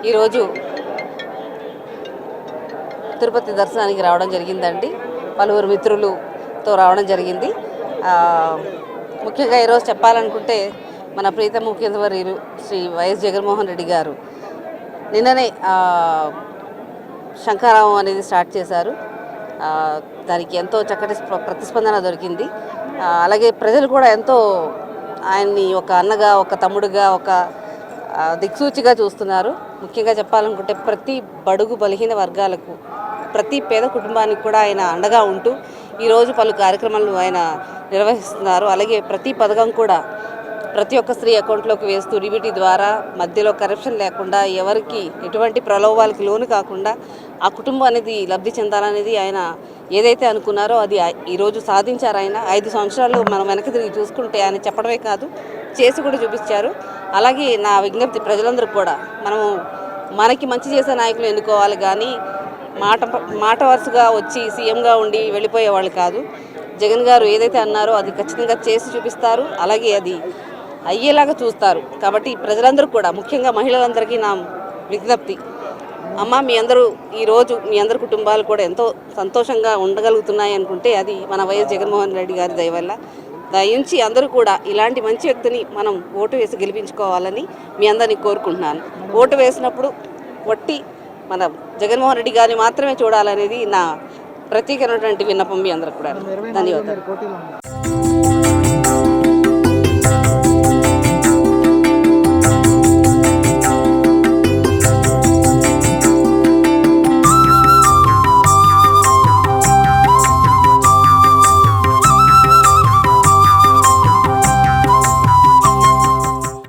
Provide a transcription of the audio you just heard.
ఈరోజు తిరుపతి దర్శనానికి రావడం జరిగిందండి. పలువురు మిత్రులతో రావడం జరిగింది. ముఖ్యంగా ఈరోజు చెప్పాలనుకుంటే మన ప్రీతమ ముఖ్యమంత్రి శ్రీ వైఎస్ జగన్మోహన్ రెడ్డి గారు నిన్ననే శంఖారావం అనేది స్టార్ట్ చేశారు. దానికి ఎంతో చక్కటి ప్రతిస్పందన దొరికింది. అలాగే ప్రజలు కూడా ఎంతో ఆయన్ని ఒక అన్నగా, ఒక తమ్ముడుగా, ఒక దిక్సూచిగా చూస్తున్నారు. ముఖ్యంగా చెప్పాలనుకుంటే ప్రతి బడుగు బలహీన వర్గాలకు, ప్రతి పేద కుటుంబానికి కూడా ఆయన అండగా ఉంటూ ఈరోజు పలు కార్యక్రమాలను ఆయన నిర్వహిస్తున్నారు. అలాగే ప్రతి పథకం కూడా ప్రతి ఒక్క స్త్రీ అకౌంట్లోకి వేస్తూ డిబిటీ ద్వారా మధ్యలో కరప్షన్ లేకుండా, ఎవరికి ఎటువంటి ప్రలోభాలకి లోను కాకుండా ఆ కుటుంబం అనేది లబ్ధి చెందాలనేది ఆయన ఏదైతే అనుకున్నారో అది ఈరోజు సాధించారు. ఆయన 5 సంవత్సరాలు మనం వెనక్కి తిరిగి చూసుకుంటే ఆయన చెప్పడమే కాదు, చేసి కూడా చూపించారు. అలాగే నా విజ్ఞప్తి ప్రజలందరూ కూడా మనకి మంచి చేసే నాయకులు ఎన్నుకోవాలి, కానీ మాట వరుసగా వచ్చి సీఎంగా ఉండి వెళ్ళిపోయే వాళ్ళు కాదు. జగన్ గారు ఏదైతే అన్నారో అది ఖచ్చితంగా చేసి చూపిస్తారు, అలాగే అది అయ్యేలాగా చూస్తారు. కాబట్టి ప్రజలందరూ కూడా, ముఖ్యంగా మహిళలందరికీ నా విజ్ఞప్తి, అమ్మ మీ అందరు కుటుంబాలు కూడా ఎంతో సంతోషంగా ఉండగలుగుతున్నాయి అనుకుంటే అది మన వైఎస్ జగన్మోహన్ రెడ్డి గారి దయ వల్ల. దయించి అందరూ కూడా ఇలాంటి మంచి వ్యక్తిని మనం ఓటు వేసి గెలిపించుకోవాలని మీ అందరినీ కోరుకుంటున్నాను. ఓటు వేసినప్పుడు వట్టి మన జగన్మోహన్ రెడ్డి గారిని మాత్రమే చూడాలనేది నా ప్రత్యేకమైనటువంటి విన్నపం మీ అందరికి కూడా. ధన్యవాదాలు.